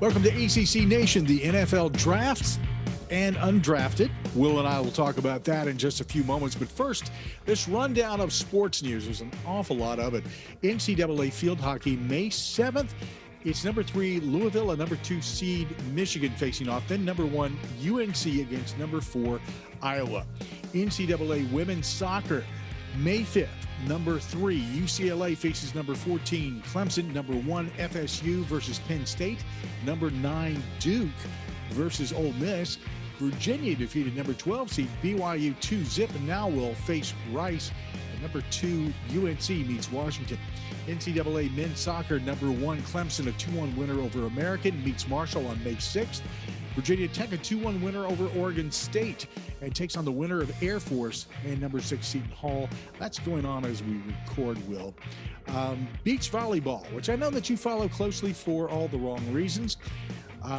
Welcome to ACC Nation, the NFL drafts and undrafted. Will and I will talk about that in just a few moments. But first, this rundown of sports news. There's an awful lot of it. NCAA field hockey, May 7th. It's number 3, Louisville, and number 2 seed Michigan facing off. Then number 1, UNC against number 4, Iowa. NCAA women's soccer, May 5th. Number 3, UCLA faces number 14, Clemson. Number 1, FSU versus Penn State. Number 9, Duke versus Ole Miss. Virginia defeated number 12 seed BYU 2-0 and now will face Rice. And number 2, UNC meets Washington. NCAA men's soccer, number 1, Clemson, a 2-1 winner over American, meets Marshall on May 6th. Virginia Tech, a 2-1 winner over Oregon State, and takes on the winner of Air Force and number 6 Seton Hall. That's going on as we record, Will. Beach volleyball, which I know that you follow closely for all the wrong reasons.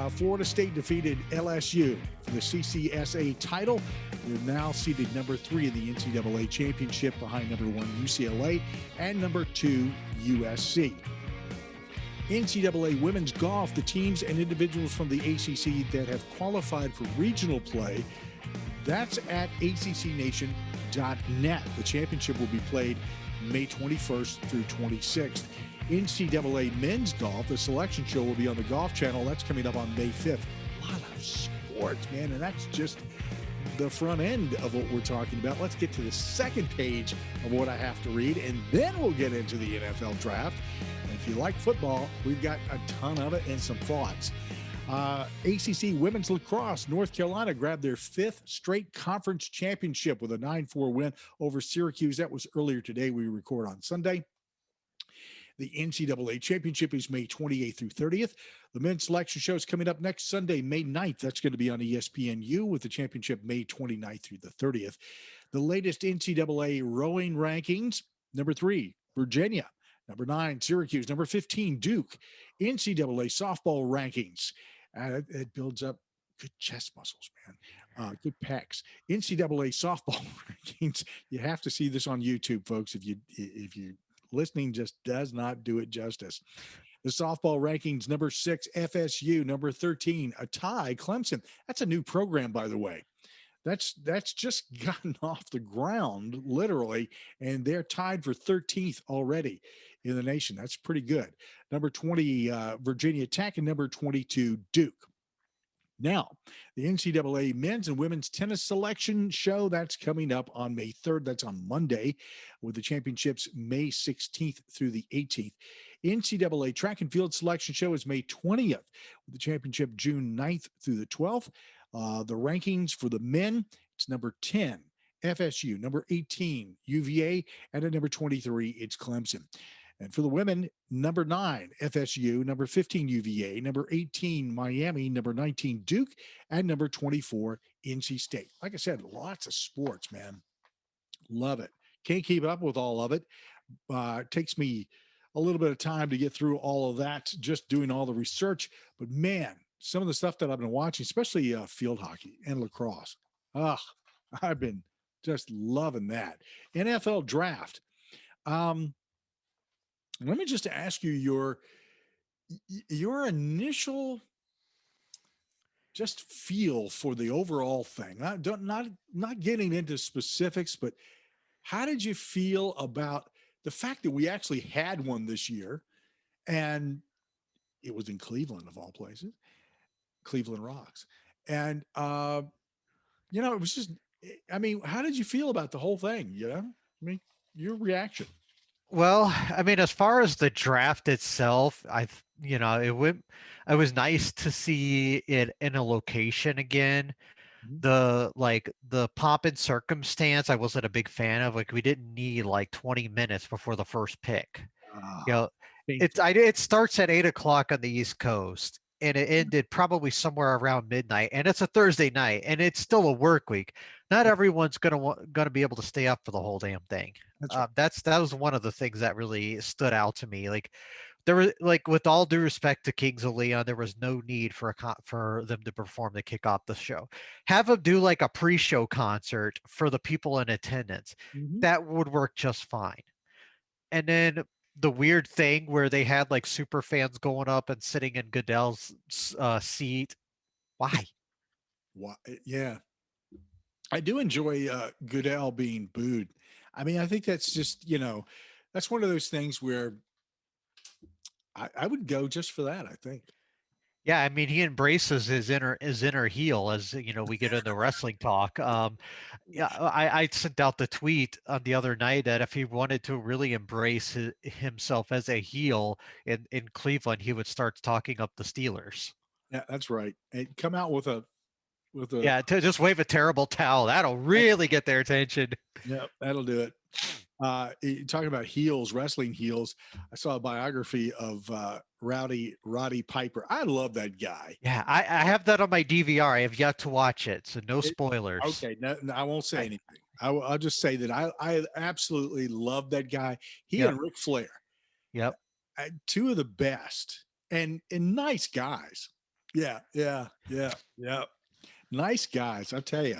Florida State defeated LSU for the CCSA title. They're now seeded number 3 in the NCAA championship behind number 1 UCLA and number 2 USC. NCAA women's golf, the teams and individuals from the ACC that have qualified for regional play, that's at accnation.net. The championship will be played May 21st through 26th. NCAA men's golf, the selection show will be on the Golf Channel. That's coming up on May 5th. A lot of sports, man, and that's just the front end of what we're talking about. Let's get to the second page of what I have to read, and then we'll get into the NFL draft. And if you like football, we've got a ton of it and some thoughts. ACC women's lacrosse, North Carolina grabbed their 5th straight conference championship with a 9-4 win over Syracuse. That was earlier today. We record on Sunday. The NCAA championship is May 28th through 30th. The men's selection show is coming up next Sunday, May 9th. That's going to be on ESPNU with the championship May 29th through the 30th. The latest NCAA rowing rankings, number 3, Virginia. Number 9, Syracuse. Number 15, Duke. NCAA softball rankings. It builds up good chest muscles, man. Good pecs. NCAA softball rankings. You have to see this on YouTube, folks. If you listening just does not do it justice. The softball rankings, number 6, FSU. Number 13, a tie, Clemson. That's a new program, by the way. That's just gotten off the ground, literally, and they're tied for 13th already in the nation. That's pretty good. Number 20, Virginia Tech, and number 22, Duke. Now, the NCAA men's and women's tennis selection show, that's coming up on May 3rd. That's on Monday, with the championships May 16th through the 18th. NCAA track and field selection show is May 20th, with the championship June 9th through the 12th. The rankings for the men, it's number 10, FSU, number 18, UVA, and at number 23, it's Clemson. And for the women, number 9, FSU, number 15, UVA, number 18, Miami, number 19, Duke, and number 24, NC State. Like I said, lots of sports, man. Love it. Can't keep up with all of it. It takes me a little bit of time to get through all of that, just doing all the research. But, man, some of the stuff that I've been watching, especially field hockey and lacrosse, I've been just loving that. NFL draft. Let me just ask you your initial just feel for the overall thing. Not getting into specifics, but how did you feel about the fact that we actually had one this year, and it was in Cleveland of all places, Cleveland Rocks, and it was just. I mean, how did you feel about the whole thing? Your reaction. Well, I mean, as far as the draft itself, it was nice to see it in a location again. The pop and circumstance, I wasn't a big fan of. Like, we didn't need like 20 minutes before the first pick. It starts at 8:00 on the East Coast, and it ended probably somewhere around midnight, and it's a Thursday night, and it's still a work week. Not everyone's gonna be able to stay up for the whole damn thing. That was one of the things that really stood out to me. Like, there was, like, with all due respect to Kings of Leon, there was no need for them to perform to kick off the show. Have them do like a pre-show concert for the people in attendance. That would work just fine. And then the weird thing where they had like super fans going up and sitting in Goodell's seat. Why? Why? Yeah, I do enjoy Goodell being booed. I mean, I think that's just, that's one of those things where I would go just for that, I think. Yeah, I mean, he embraces his inner heel, as you know, we get into wrestling talk. Yeah, I sent out the tweet on the other night that if he wanted to really embrace himself as a heel in Cleveland, he would start talking up the Steelers. Yeah, that's right. And come out with a Yeah, to just wave a terrible towel, that'll really get their attention. yeah, that'll do it. Talking about heels, wrestling heels. I saw a biography of Roddy Piper. I love that guy. Yeah, I have that on my DVR. I have yet to watch it, so no spoilers. Okay, no, I won't say anything. I'll just say that I absolutely love that guy. He and Ric Flair. Yep. Two of the best and nice guys. Yeah. Nice guys, I'll tell you.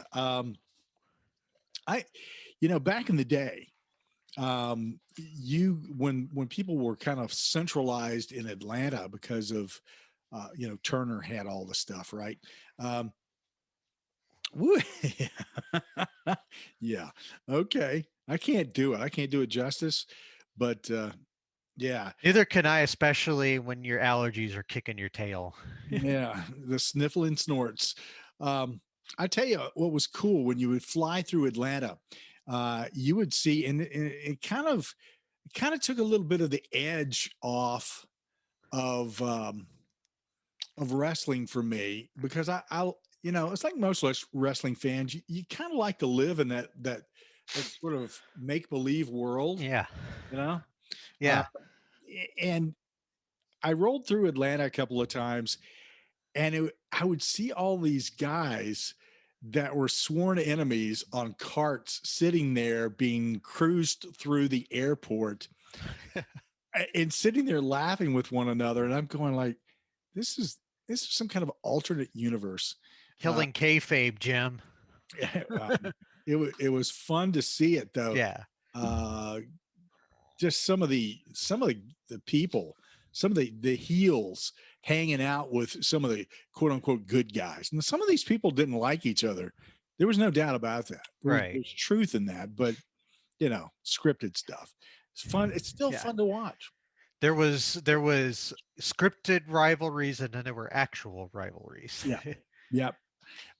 Back in the day, when people were kind of centralized in Atlanta because of Turner had all the stuff, right? Yeah. Okay. I can't do it justice, but yeah. Neither can I, especially when your allergies are kicking your tail. Yeah, the sniffling snorts. I tell you what was cool when you would fly through Atlanta, you would see, and it kind of took a little bit of the edge off of wrestling for me, because I it's like most wrestling fans, you kind of like to live in that sort of make believe world. Yeah. Yeah. And I rolled through Atlanta a couple of times, and I would see all these guys that were sworn enemies on carts sitting there being cruised through the airport and sitting there laughing with one another. And I'm going like, this is some kind of alternate universe. Killing kayfabe, Jim. It was fun to see it, though. Yeah. Just some of the people, some of the heels hanging out with some of the quote unquote good guys. And some of these people didn't like each other. There was no doubt about that. There's truth in that, but scripted stuff. It's fun. It's still fun to watch. There was scripted rivalries, and then there were actual rivalries. Yeah. Yep.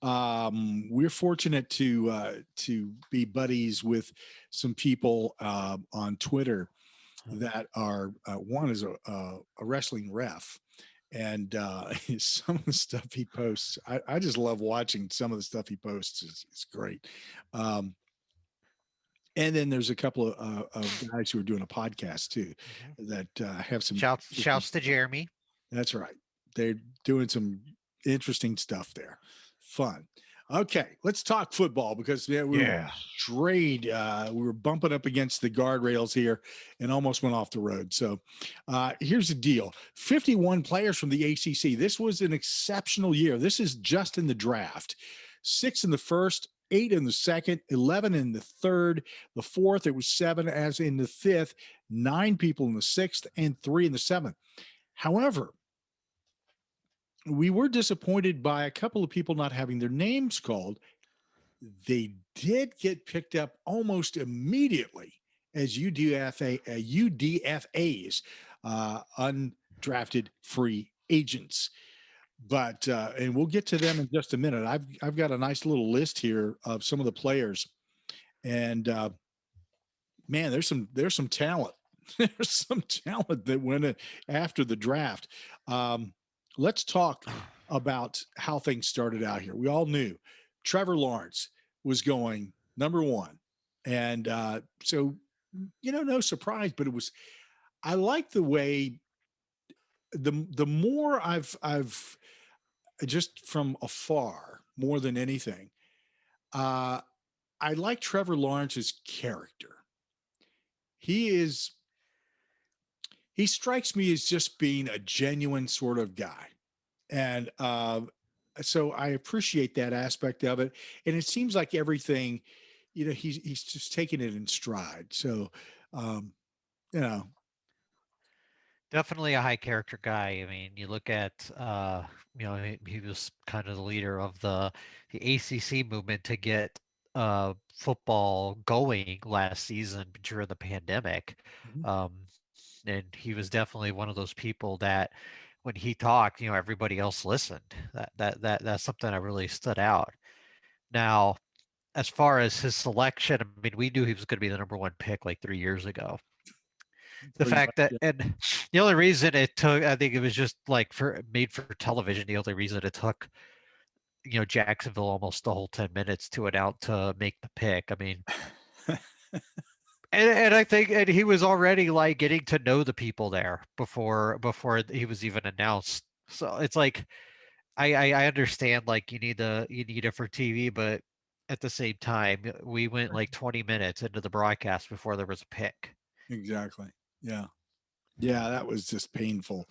We're fortunate to be buddies with some people on Twitter that are one is a wrestling ref, and some of the stuff he posts, I just love watching some of the stuff he posts. It's great. And then there's a couple of guys who are doing a podcast too, that have some shouts to Jeremy. That's right. They're doing some interesting stuff there. Fun. Okay, let's talk football, because we were strayed. We were bumping up against the guardrails here and almost went off the road. So here's the deal. 51 players from the ACC. This was an exceptional year. This is just in the draft. 6 in the first, 8 in the second, 11 in the third. The fourth, it was 7 as in the fifth, 9 people in the sixth, and 3 in the seventh. However, we were disappointed by a couple of people not having their names called. They did get picked up almost immediately as UDFAs, undrafted free agents. But and we'll get to them in just a minute. I've got a nice little list here of some of the players, and man, there's some talent. There's some talent that went after the draft. Let's talk about how things started out here. We all knew Trevor Lawrence was going number 1. And so, no surprise, but I like the way the more I've just from afar, more than anything, I like Trevor Lawrence's character. He strikes me as just being a genuine sort of guy. And so I appreciate that aspect of it. And it seems like everything, he's just taking it in stride. So, Definitely a high character guy. I mean, you look at, he was kind of the leader of the ACC movement to get football going last season during the pandemic. Mhm. And he was definitely one of those people that when he talked, everybody else listened. That's something that really stood out. Now, as far as his selection, I mean, we knew he was going to be the number one pick like 3 years ago. The Pretty fact much, that yeah. and the only reason it took, I think it was just like for made for television. The only reason it took, Jacksonville almost the whole 10 minutes to it out to make the pick. I mean, and I think and he was already like getting to know the people there before he was even announced. So it's like I understand like you need it for TV, but at the same time, we went like 20 minutes into the broadcast before there was a pick. Exactly. Yeah. Yeah, that was just painful.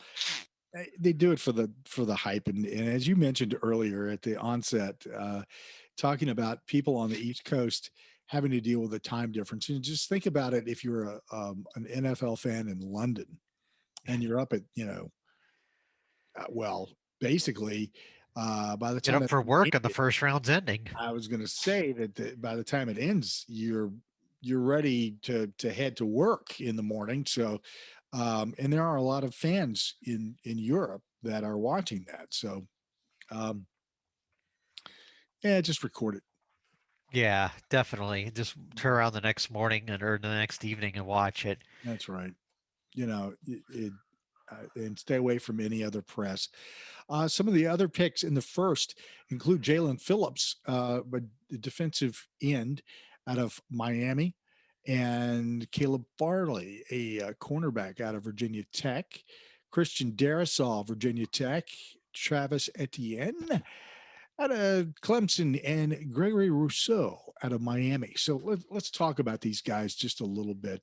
They do it for the hype, and as you mentioned earlier at the onset, talking about people on the East Coast having to deal with the time difference. And just think about it: if you're an NFL fan in London and you're up at well, basically, by the Get time up that for game work and the ended, first round's ending. I was going to say that by the time it ends, you're ready to head to work in the morning. So, and there are a lot of fans in Europe that are watching that. So, um, yeah, just record it. Yeah, definitely. Just turn around the next morning or the next evening and watch it. That's right. And stay away from any other press. Some of the other picks in the first include Jaylen Phillips, but the defensive end out of Miami, and Caleb Farley, a cornerback out of Virginia Tech, Christian Darrisaw, Virginia Tech, Travis Etienne out of Clemson, and Gregory Rousseau out of Miami. So let's talk about these guys just a little bit.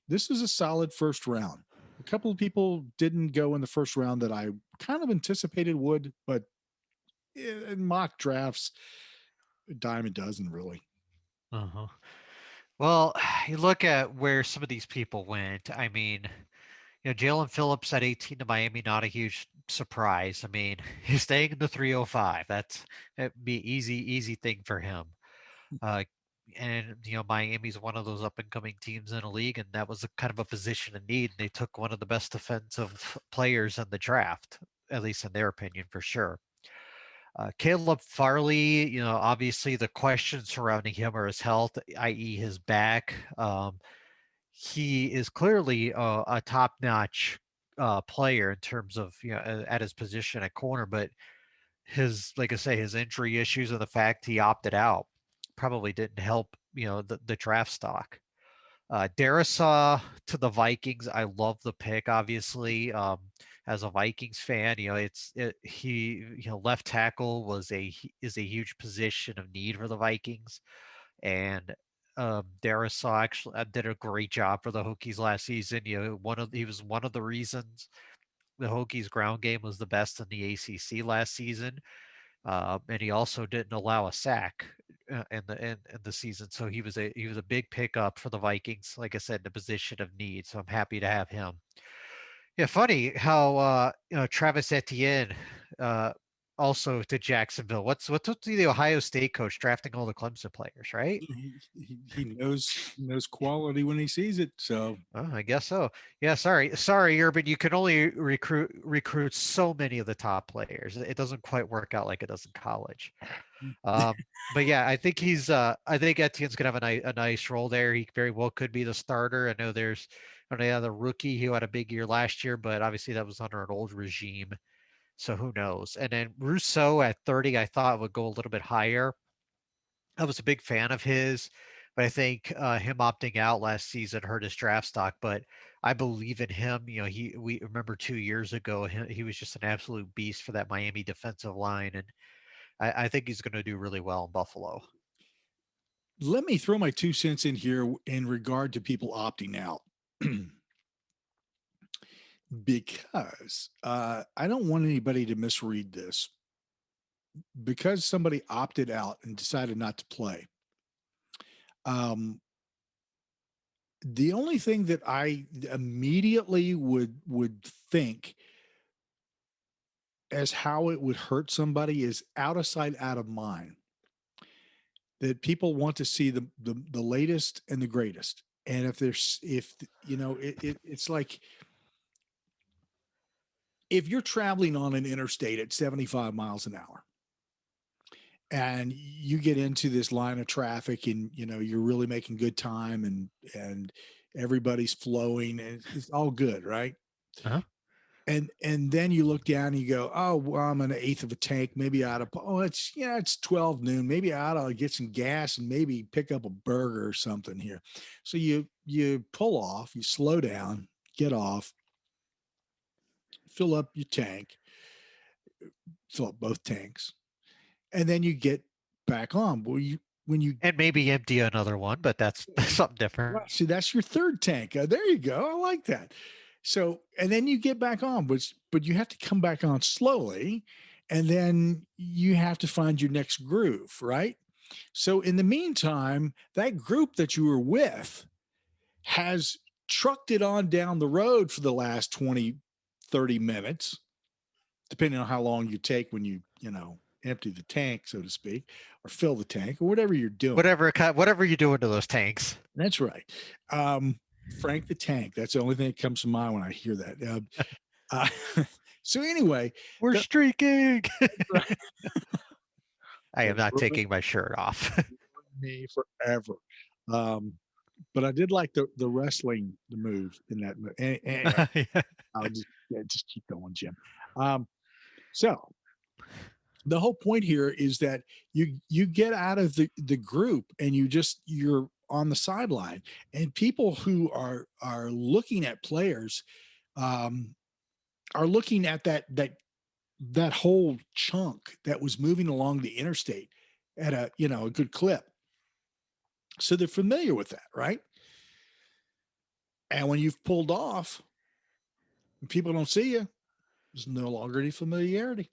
This is a solid first round. A couple of people didn't go in the first round that I kind of anticipated would, but in mock drafts, a dime a dozen, really. Uh-huh. Well, you look at where some of these people went. I mean, Jalen Phillips at 18 to Miami, not a huge surprise. I mean, he's staying in the 305. That'd be easy thing for him. Uh, and Miami's one of those up and coming teams in the league, and that was a kind of a position in need. They took one of the best defensive players in the draft, at least in their opinion, for sure. Caleb Farley, obviously the questions surrounding him are his health, i.e., his back. He is clearly a top-notch player in terms of at his position at corner, but like I say, his injury issues and the fact he opted out probably didn't help the draft stock. Darisaw to the Vikings. I love the pick, obviously. As a Vikings fan, he left tackle is a huge position of need for the Vikings, and Darisaw actually did a great job for the Hokies last season. He was one of the reasons the Hokies ground game was the best in the ACC last season, and he also didn't allow a sack in the season. So he was a big pickup for the Vikings. Like I said, the position of need. So I'm happy to have him. Yeah, funny how Travis Etienne uh, also to Jacksonville. What's with the Ohio State coach drafting all the Clemson players, right? He knows quality when he sees it. So Oh, I guess so. Yeah, sorry, Urban. You can only recruit so many of the top players. It doesn't quite work out like it does in college. But yeah, I think Etienne's gonna have a nice role there. He very well could be the starter. I know there's another rookie who had a big year last year, but obviously that was under an old regime. So who knows? And then Rousseau at 30, I thought would go a little bit higher. I was a big fan of his, but I think him opting out last season hurt his draft stock. But I believe in him. We remember 2 years ago he was just an absolute beast for that Miami defensive line, and I think he's going to do really well in Buffalo. let me throw my 2 cents in here in regard to people opting out. Because I don't want anybody to misread this. Because somebody opted out and decided not to play, um, The only thing that I immediately would think as how it would hurt somebody is out of sight, out of mind. That people want to see the latest and the greatest. And if it's like if you're traveling on an interstate at 75 miles an hour and you get into this line of traffic and you're really making good time and everybody's flowing and it's all good, right? Uh-huh. And then you look down and you go, oh, well, I'm an eighth of a tank. Maybe I ought to, it's 12 noon. Maybe I ought to get some gas and maybe pick up a burger or something here. So you pull off, you slow down, get off, fill up your tank, fill up both tanks, and then you get back on. And maybe empty another one, but that's something different. Well, see, that's your third tank. There you go. I like that. So, and then you get back on, but you have to come back on slowly, and then you have to find your next groove, right? So in the meantime, that group that you were with has trucked it on down the road for the last 20, 30 minutes, depending on how long you take when you empty the tank, so to speak, or fill the tank or whatever you're doing. Whatever you do into those tanks. That's right. Frank the Tank. That's the only thing that comes to mind when I hear that. So anyway, we're streaking. I am not taking my shirt off. Me forever. But I did like the wrestling, the move in that. Anyway, yeah. I'll just keep going, Jim. So the whole point here is that you get out of the group and you're on the sideline, and people who are looking at players are looking at that whole chunk that was moving along the interstate at a good clip. So they're familiar with that, right? And when you've pulled off and people don't see you, there's no longer any familiarity.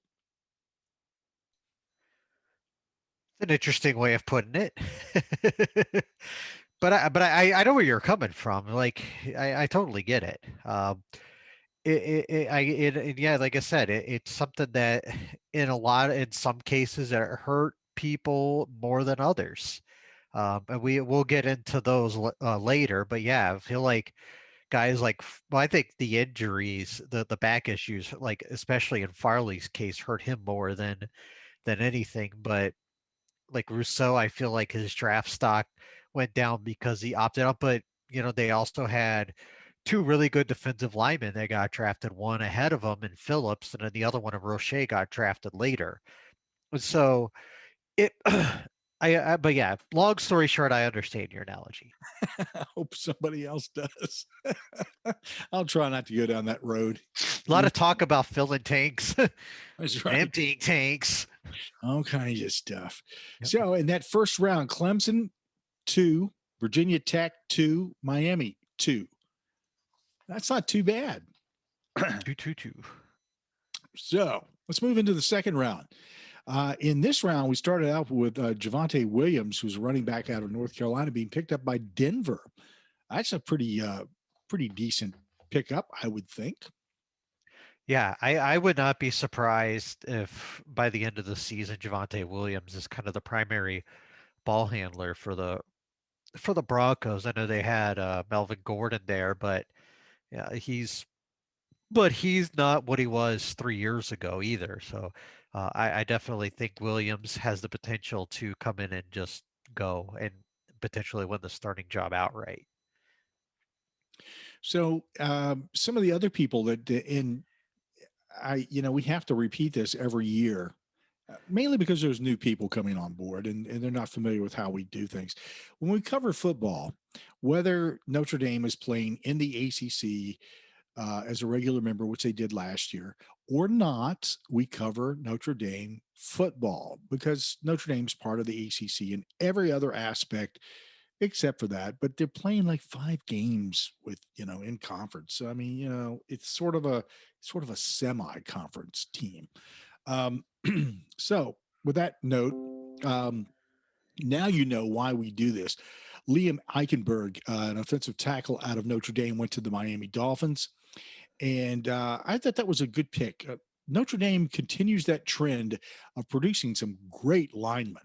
An interesting way of putting it. but I know where you're coming from. Like I totally get it. Yeah, like I said, it's something that in some cases it hurt people more than others. And we'll get into those later, but yeah, I feel like guys I think the injuries, the back issues, like especially in Farley's case, hurt him more than anything. But like Rousseau, I feel like his draft stock went down because he opted out. But they also had two really good defensive linemen that got drafted, one ahead of him in Phillips, and then the other one of Roche got drafted later. And so but yeah, long story short, I understand your analogy. I hope somebody else does. I'll try not to go down that road. A lot of talk about filling tanks. That's right. Emptying tanks. All kinds of stuff. Yep. So in that first round, Clemson 2, Virginia Tech 2, Miami 2. That's not too bad. 2-2-2. So let's move into the second round. In this round, we started out with Javonte Williams, who's a running back out of North Carolina, being picked up by Denver. That's a pretty decent pickup, I would think. Yeah, I would not be surprised if by the end of the season, Javonte Williams is kind of the primary ball handler for the Broncos. I know they had Melvin Gordon there, but yeah, he's not what he was 3 years ago either. So I definitely think Williams has the potential to come in and just go and potentially win the starting job outright. So some of the other people that we have to repeat this every year, mainly because there's new people coming on board and they're not familiar with how we do things. When we cover football, whether Notre Dame is playing in the ACC as a regular member, which they did last year, or not, we cover Notre Dame football because Notre Dame's part of the ACC in every other aspect except for that. But they're playing like 5 games with, in conference. So, I mean, it's sort of a semi-conference team. So with that note, now you know why we do this. Liam Eichenberg, an offensive tackle out of Notre Dame, went to the Miami Dolphins. And I thought that was a good pick. Notre Dame continues that trend of producing some great linemen.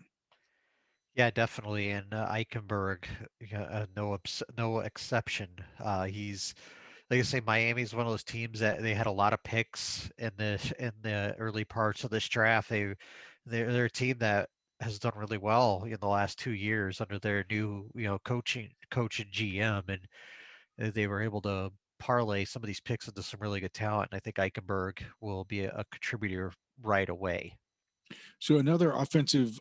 Yeah, definitely. And Eichenberg, no exception. He's like I say, Miami's one of those teams that they had a lot of picks in the early parts of this draft. They're a team that has done really well in the last 2 years under their new coach and GM, and they were able to parlay some of these picks into some really good talent. And I think Eichenberg will be a contributor right away. So another offensive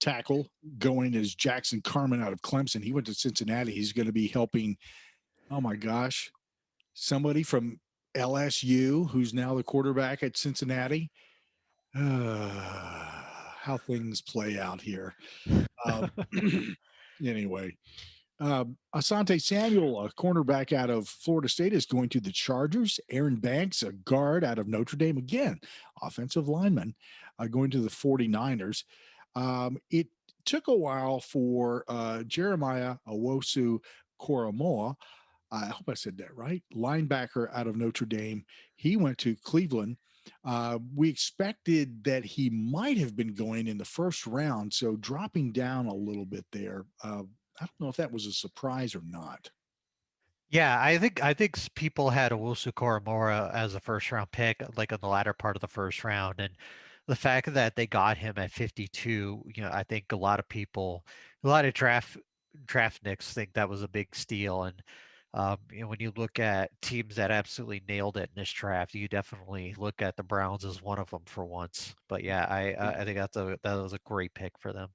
tackle going is Jackson Carman out of Clemson. He went to Cincinnati. He's going to be helping, oh my gosh, somebody from LSU who's now the quarterback at Cincinnati. How things play out here. Anyway, Asante Samuel, a cornerback out of Florida State, is going to the Chargers. Aaron Banks, a guard out of Notre Dame, again, offensive lineman, going to the 49ers. It took a while for Jeremiah Owosu Koromoa, I hope I said that right, linebacker out of Notre Dame. He went to Cleveland. We expected that he might have been going in the first round, so dropping down a little bit there. I don't know if that was a surprise or not. Yeah, I think people had Owusu Koromora as a first round pick, like in the latter part of the first round, and the fact that they got him at 52, I think a lot of people, a lot of draft nicks think that was a big steal. And when you look at teams that absolutely nailed it in this draft, you definitely look at the Browns as one of them for once. But yeah, I think that was a great pick for them.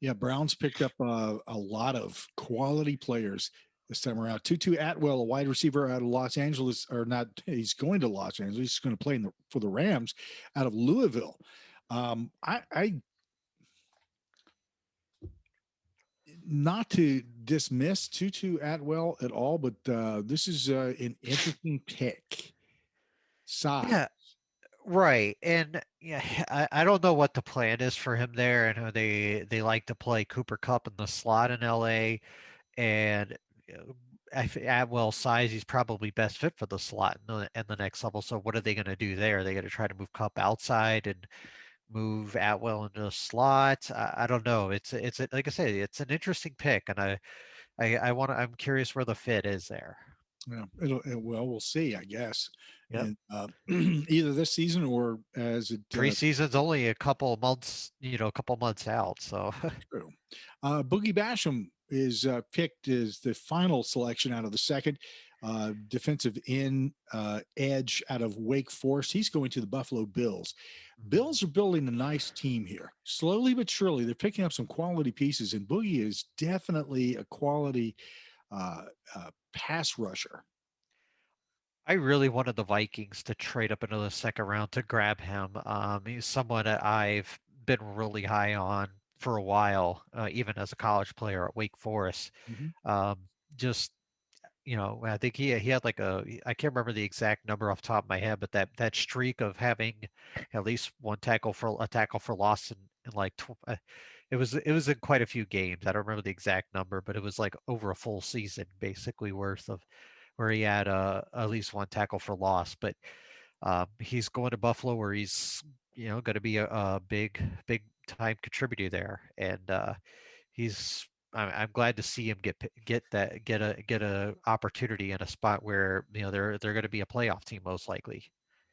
Yeah, Browns picked up a lot of quality players this time around. Tutu Atwell, a wide receiver out of Los Angeles, or not, he's going to Los Angeles. He's going to play for the Rams out of Louisville. I not to dismiss Tutu Atwell at all, but this is an interesting pick. Size. Yeah, right. And yeah, I don't know what the plan is for him there. I know they like to play Cooper Cup in the slot in LA, and Atwell's size, he's probably best fit for the slot in the next level. So what are they going to do there? Are they going to try to move Cup outside and move Atwell into the slot? I don't know. Like I say, it's an interesting pick, and I'm curious where the fit is there. Yeah, well, we'll see, I guess. Yep. And either this season or as it Preseason's only a couple of months, a couple months out. So true. Boogie Basham is picked as the final selection out of the second. Defensive end edge out of Wake Forest. He's going to the Buffalo Bills. Bills are building a nice team here. Slowly but surely, they're picking up some quality pieces, and Boogie is definitely a quality pass rusher. I really wanted the Vikings to trade up into the second round to grab him. He's someone that I've been really high on for a while, even as a college player at Wake Forest. Just I think he had like I can't remember the exact number off the top of my head, but that streak of having at least one tackle for loss in like it was in quite a few games. I don't remember the exact number, but it was like over a full season basically worth of where he had at least one tackle for loss. But he's going to Buffalo where he's going to be a big time contributor there, and I'm glad to see him get a opportunity in a spot where they're going to be a playoff team most likely.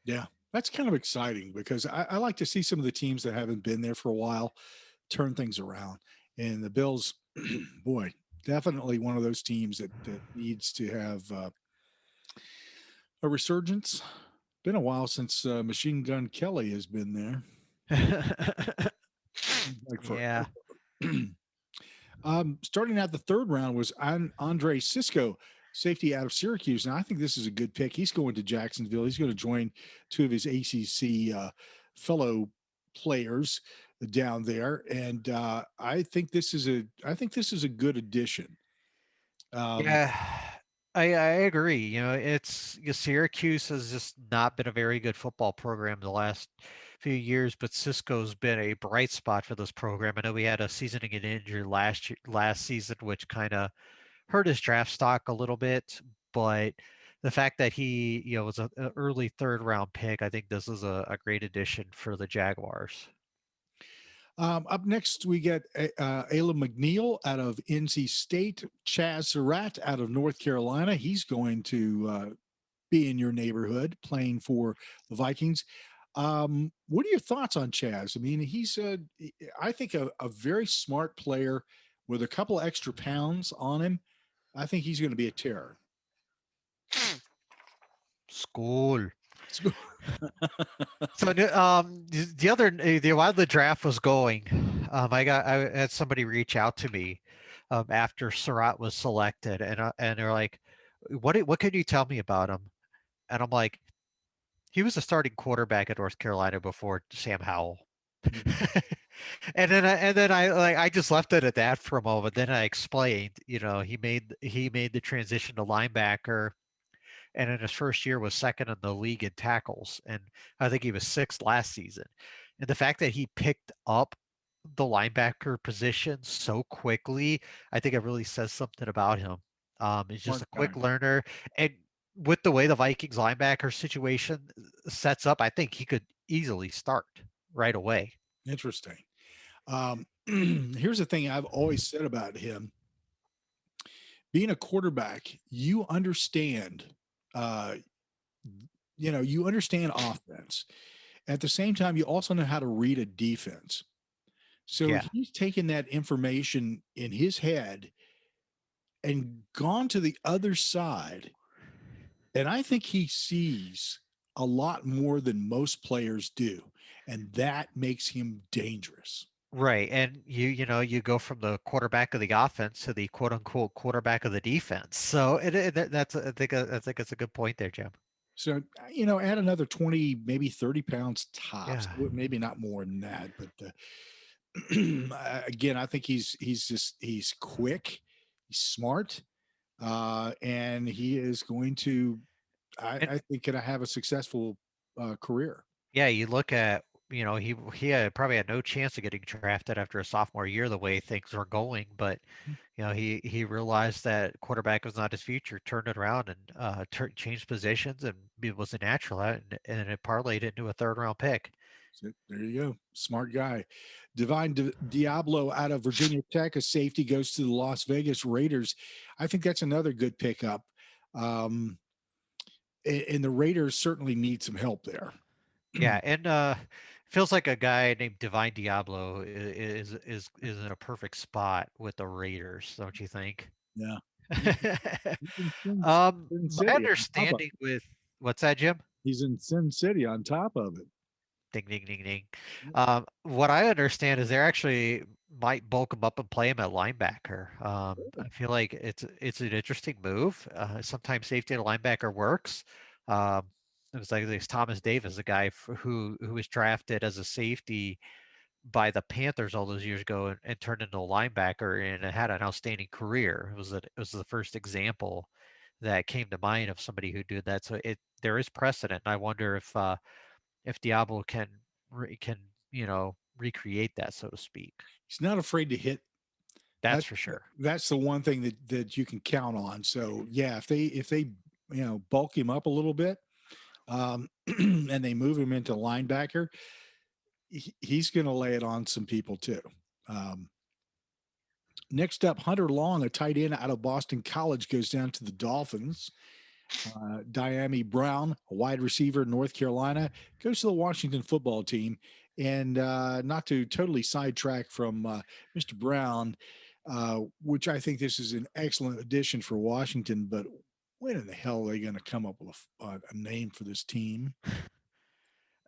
Yeah, that's kind of exciting because I like to see some of the teams that haven't been there for a while turn things around. And the Bills, boy, definitely one of those teams that needs to have a resurgence. Been a while since Machine Gun Kelly has been there. Yeah. Starting out the third round was Andre Cisco, safety out of Syracuse. Now, I think this is a good pick. He's going to Jacksonville. He's going to join two of his ACC fellow players down there, and I think this is a good addition. Yeah, I agree. Syracuse has just not been a very good football program the last few years, but Cisco's been a bright spot for this program. I know we had a season-ending injury last season, which kind of hurt his draft stock a little bit, but the fact that he, was an early third round pick, I think this is a great addition for the Jaguars. Up next, we get Ayla McNeil out of NC State, Chaz Sarat out of North Carolina. He's going to be in your neighborhood playing for the Vikings. What are your thoughts on Chaz? I mean, he's, I think, a very smart player with a couple extra pounds on him. I think he's going to be a terror. School. So while the draft was going, I had somebody reach out to me after Sarat was selected, and they're like, "What can you tell me about him?" And I'm like, "He was a starting quarterback at North Carolina before Sam Howell." and then I just left it at that for a moment. Then I explained, he made the transition to linebacker, and in his first year was second in the league in tackles, and I think he was sixth last season. And the fact that he picked up the linebacker position so quickly, I think it really says something about him. He's just a quick learner, and with the way the Vikings linebacker situation sets up, I think he could easily start right away. Interesting. Here's the thing I've always said about him. Being a quarterback, you understand you understand offense. At the same time, you also know how to read a defense. So he's taken that information in his head and gone to the other side. And I think he sees a lot more than most players do. And that makes him dangerous. Right. And you go from the quarterback of the offense to the quote unquote quarterback of the defense. So that's I think it's a good point there, Jim. So, add another 20, maybe 30 pounds tops, maybe not more than that. But again, I think he's quick, he's smart, and he is going to, I think, going to have a successful career. Yeah, you look at, he probably had no chance of getting drafted after a sophomore year the way things were going, but he realized that quarterback was not his future, turned it around and changed positions, and it was a natural, and it parlayed into a third round pick. So there you go, smart guy. Divine Diablo out of Virginia Tech, a safety, goes to the Las Vegas Raiders. I think that's another good pickup. And the Raiders certainly need some help there. Yeah, and feels like a guy named Divine Diablo is in a perfect spot with the Raiders, don't you think? Yeah. My understanding with what's that, Jim? He's in Sin City on top of it. Ding, ding, ding, ding. What I understand is they actually might bulk him up and play him at linebacker. I feel like it's an interesting move. Sometimes safety at linebacker works. It was like this Thomas Davis, a guy who was drafted as a safety by the Panthers all those years ago and turned into a linebacker and had an outstanding career. It was the first example that came to mind of somebody who did that. So there is precedent. I wonder if Diablo can recreate that, so to speak. He's not afraid to hit. That's for sure. That's the one thing that you can count on. So yeah, if they bulk him up a little bit, and they move him into linebacker, he's going to lay it on some people too. Next up, Hunter Long, a tight end out of Boston College, goes down to the Dolphins. Diane Brown, a wide receiver in North Carolina, goes to the Washington football team. And not to totally sidetrack from Mr. Brown, which I think this is an excellent addition for Washington, but when in the hell are they going to come up with a name for this team?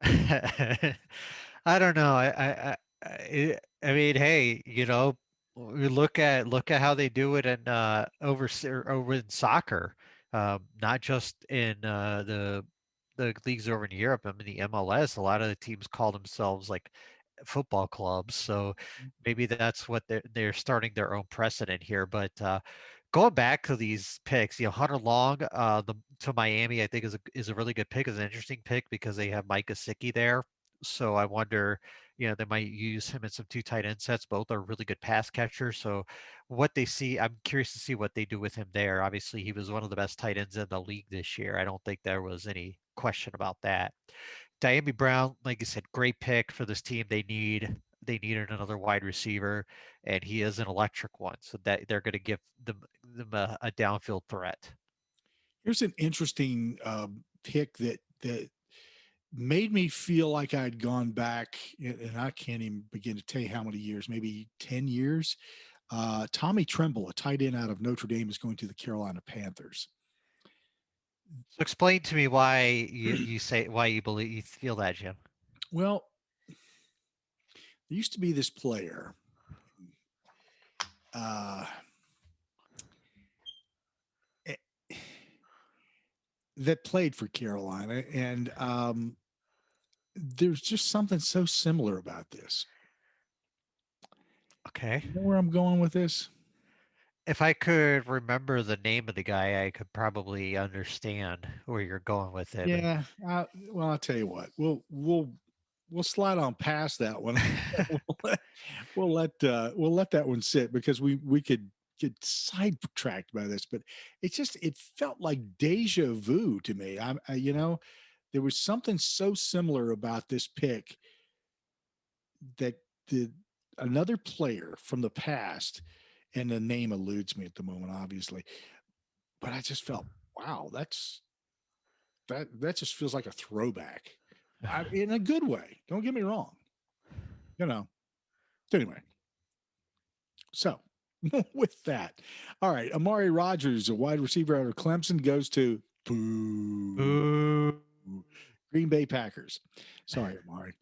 I don't know. I mean, hey, we look at how they do it in over in soccer, not just in the leagues over in Europe. I mean, the MLS. A lot of the teams call themselves like football clubs, so maybe that's what they're starting their own precedent here. But going back to these picks, Hunter Long to Miami, I think is a really good pick. Is an interesting pick because they have Mike Gesicki there, So I wonder, they might use him in some two tight end sets. Both are really good pass catchers. So what they see, I'm curious to see what they do with him there. Obviously, he was one of the best tight ends in the league this year. I don't think there was any question about that. Diane Brown, like I said, great pick for this team. They needed another wide receiver, and he is an electric one. So that they're going to give them a downfield threat. Here's an interesting pick that made me feel like I'd gone back, and I can't even begin to tell you how many years, maybe 10 years. Tommy Tremble, a tight end out of Notre Dame, is going to the Carolina Panthers. So explain to me why you feel that, Jim. Well, there used to be this player. That played for Carolina, and there's just something so similar about this. Okay. You know where I'm going with this? If I could remember the name of the guy, I could probably understand where you're going with it. Yeah. Well, I'll tell you what. We'll slide on past that one. we'll let that one sit because we could get sidetracked by this, but it felt like deja vu to me. There was something so similar about this pick that another player from the past, and the name eludes me at the moment, obviously, but I just felt, wow, that just feels like a throwback, in a good way. Don't get me wrong. Anyway, so with that, all right, Amari Rogers, a wide receiver out of Clemson, goes to Green Bay Packers. Sorry, Amari.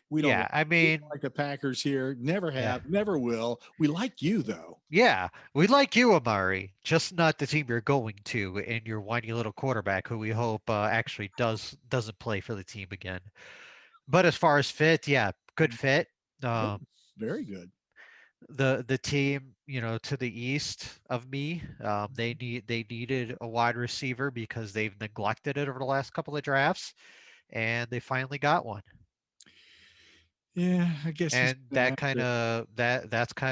We don't like the Packers here. Never have, never will. We like you, though. Yeah, we like you, Amari, just not the team you're going to and your whiny little quarterback who we hope actually doesn't play for the team again. But as far as fit, yeah, good fit. Very good. The team, to the east of me, they needed a wide receiver because they've neglected it over the last couple of drafts, and they finally got one. Yeah, I guess. And that's kind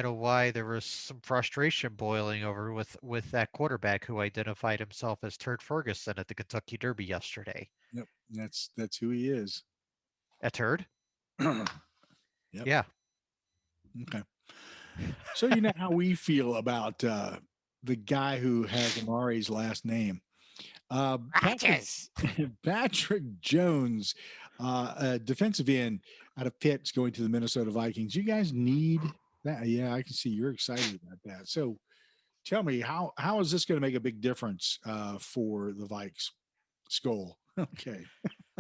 of why there was some frustration boiling over with that quarterback who identified himself as Turd Ferguson at the Kentucky Derby yesterday. Yep, that's who he is. A turd? Yep. Yeah. Okay. So you know how we feel about the guy who has Amari's last name. Patrick Jones, a defensive end out of Pitt, is going to the Minnesota Vikings. You guys need that? Yeah, I can see you're excited about that. So tell me, how is this going to make a big difference for the Vikes? Skull. Okay.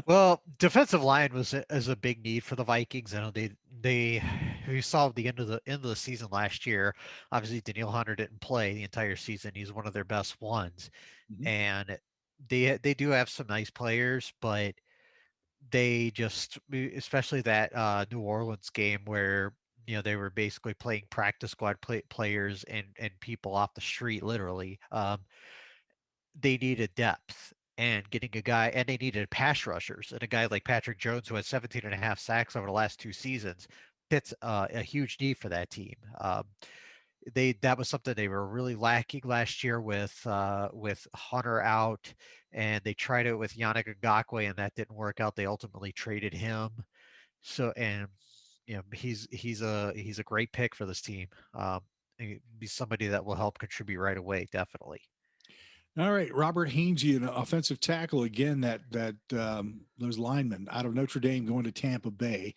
Well, defensive line is a big need for the Vikings. We saw at the end of the season last year. Obviously, Danielle Hunter didn't play the entire season. He's one of their best ones, and they do have some nice players, but they just, especially that New Orleans game where they were basically playing practice squad players and people off the street, literally. They needed depth and getting a guy, and they needed pass rushers, and a guy like Patrick Jones, who had 17 and a half sacks over the last two seasons, fits a huge need for that team. That was something they were really lacking last year with Hunter out, and they tried it with Yannick Ngakoue, and that didn't work out. They ultimately traded him. So, and he's a great pick for this team. He'd be somebody that will help contribute right away, definitely. All right, Robert Hainesy, an offensive tackle again. Those linemen out of Notre Dame going to Tampa Bay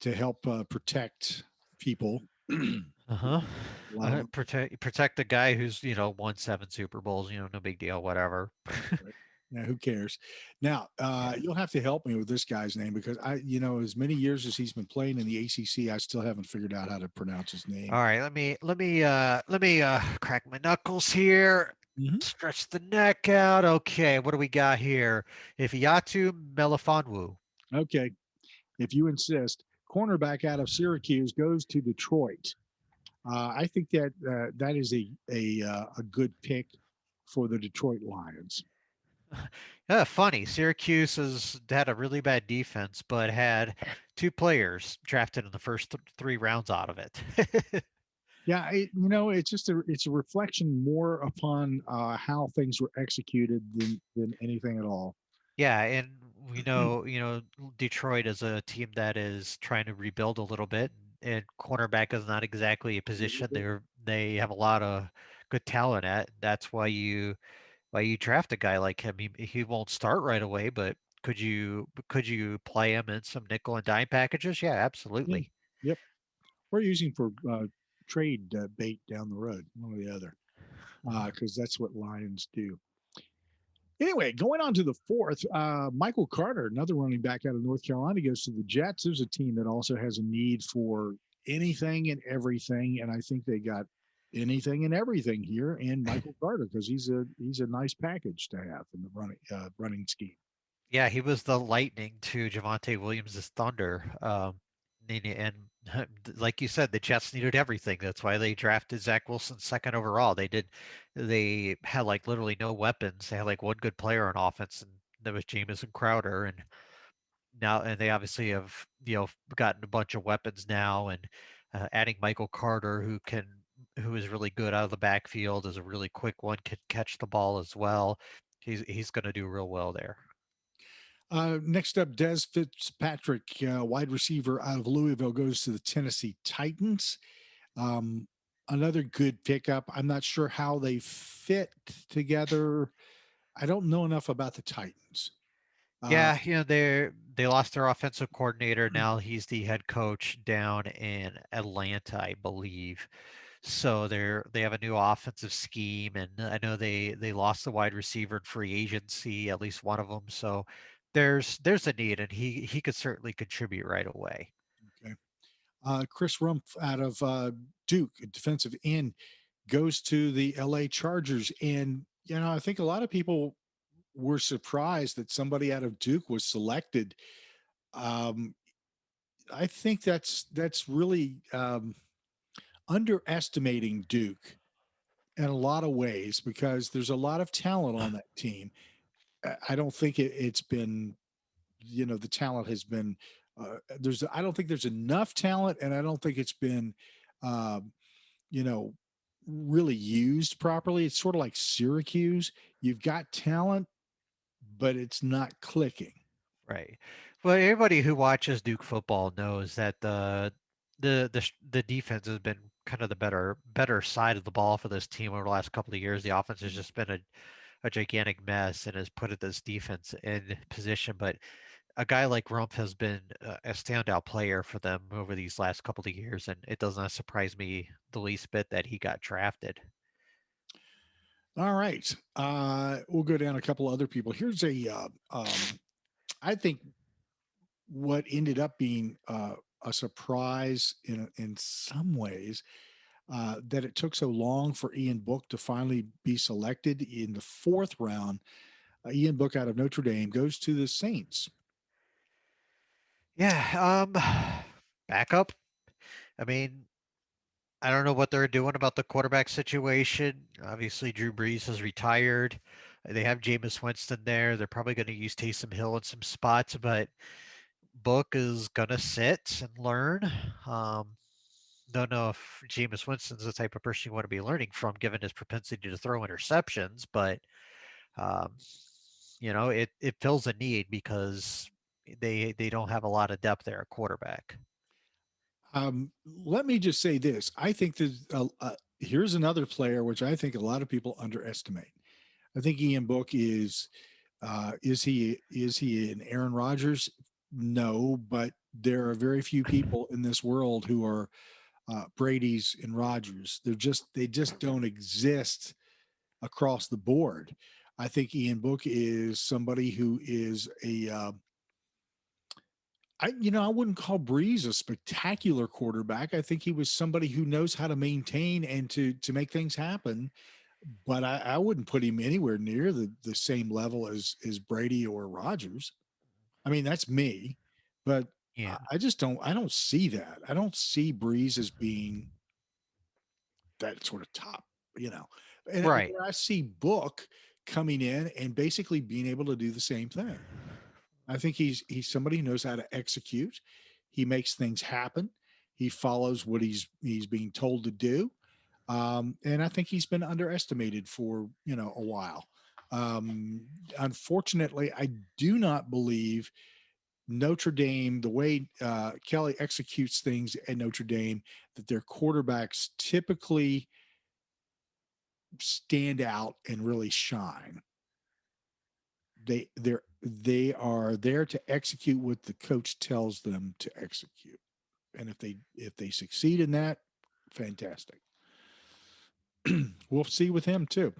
to help protect people. Protect the guy who's won 7 Super Bowls. No big deal. Whatever. Right. Now, who cares? Now, you'll have to help me with this guy's name because as many years as he's been playing in the ACC, I still haven't figured out how to pronounce his name. All right, let me crack my knuckles here. Stretch the neck out. Okay, what do we got here? Ifeatu Melifonwu. Okay, if you insist. Cornerback out of Syracuse goes to Detroit. I think that is a good pick for the Detroit Lions. Yeah, funny. Syracuse has had a really bad defense, but had two players drafted in the first three rounds out of it. Yeah, it's just it's a reflection more upon how things were executed than anything at all. Yeah, and Detroit is a team that is trying to rebuild a little bit, and cornerback is not exactly a position they have a lot of good talent at. That's why you draft a guy like him. He won't start right away, but could you play him in some nickel and dime packages? Yeah, Yeah. absolutely. Yep. We're using for trade bait down the road, one or the other, because that's what Lions do. Anyway, going on to the fourth, Michael Carter, another running back out of North Carolina, goes to the Jets. There's a team that also has a need for anything and everything, and I think they got anything and everything here in Michael Carter because he's a nice package to have in the running scheme. Yeah, he was the lightning to Javonte Williams' thunder. And like you said, the Jets needed everything. That's why they drafted Zach Wilson second overall. They had like literally no weapons. They had like one good player on offense, and that was Jamison Crowder. And they obviously have gotten a bunch of weapons now, and adding Michael Carter, who is really good out of the backfield, is a really quick one, can catch the ball as well. He's going to do real well there. Next up, Dez Fitzpatrick, wide receiver out of Louisville, goes to the Tennessee Titans. Another good pickup. I'm not sure how they fit together. I don't know enough about the Titans. Yeah, they lost their offensive coordinator. Now he's the head coach down in Atlanta, I believe. So they have a new offensive scheme, and I know they lost the wide receiver in free agency, at least one of them. So there's a need, and he could certainly contribute right away. Okay. Chris Rumpf out of Duke, defensive end, goes to the LA Chargers. And, I think a lot of people were surprised that somebody out of Duke was selected. Um, I think that's really underestimating Duke in a lot of ways because there's a lot of talent on that team. I don't think it's been, the talent has been, I don't think there's enough talent, and I don't think it's been, um, you know, really used properly. It's sort of like Syracuse. You've got talent, but it's not clicking. Right. Well, everybody who watches Duke football knows that the defense has been kind of the better side of the ball for this team over the last couple of years. The offense has just been a gigantic mess and has put this defense in position. But a guy like Rumpf has been a standout player for them over these last couple of years, and it does not surprise me the least bit that he got drafted. All right. We'll go down a couple other people. Here's I think what ended up being a surprise in some ways that it took so long for Ian Book to finally be selected in the fourth round. Ian Book out of Notre Dame goes to the Saints. Yeah, backup. I mean, I don't know what they're doing about the quarterback situation. Obviously, Drew Brees has retired. They have Jameis Winston there. They're probably going to use Taysom Hill in some spots, but Book is going to sit and learn. Um, don't know if Jameis Winston's the type of person you want to be learning from, given his propensity to throw interceptions, but um, it fills a need because they don't have a lot of depth there at quarterback. Let me just say this. I think that here's another player which I think a lot of people underestimate. I think Ian Book is he an Aaron Rodgers? No, but there are very few people in this world who are Brady's and Rodgers. They just don't exist across the board. I think Ian Book is somebody who is I wouldn't call Breeze a spectacular quarterback. I think he was somebody who knows how to maintain and to make things happen. But I wouldn't put him anywhere near the same level as Brady or Rodgers. I mean, that's me, but Yeah. I don't see that. I don't see Breeze as being that sort of top, And Right. where I see Book coming in and basically being able to do the same thing. I think he's somebody who knows how to execute. He makes things happen. He follows what he's being told to do. And I think he's been underestimated for, a while. Unfortunately, I do not believe Notre Dame, the way Kelly executes things at Notre Dame, that their quarterbacks typically stand out and really shine. They are there to execute what the coach tells them to execute, and if they succeed in that, fantastic. We'll see with him too.